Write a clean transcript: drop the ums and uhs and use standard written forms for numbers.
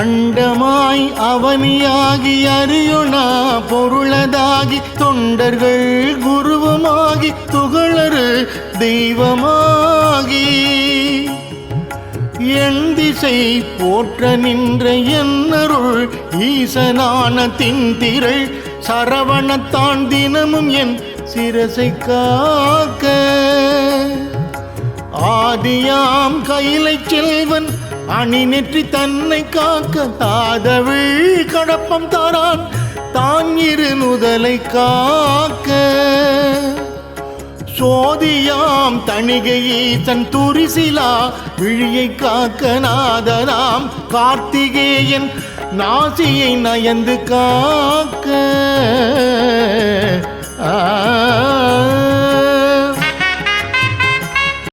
அண்டமாய் அவனியாகி அறியுணா பொருளதாகி தொண்டர்கள் குருவுமாகி துகளறு தெய்வமாகி என் திசை போற்ற நின்ற என்னருள் ஈசனான தின்திரள் சரவணத்தான் தினமும் என் சிரசை காக்க ஆதியாம் கைலை செல்வன் அணி நெற்றி தன்னை காக்க தாதவிழ் கடப்பம் தாரான் தான் இரு நுதலை காக்க சோதியாம் தணிகையீசன் துரிசிலா விழியை காக்க நாதனாம் கார்த்திகேயன் நாசியை நயந்து காக்க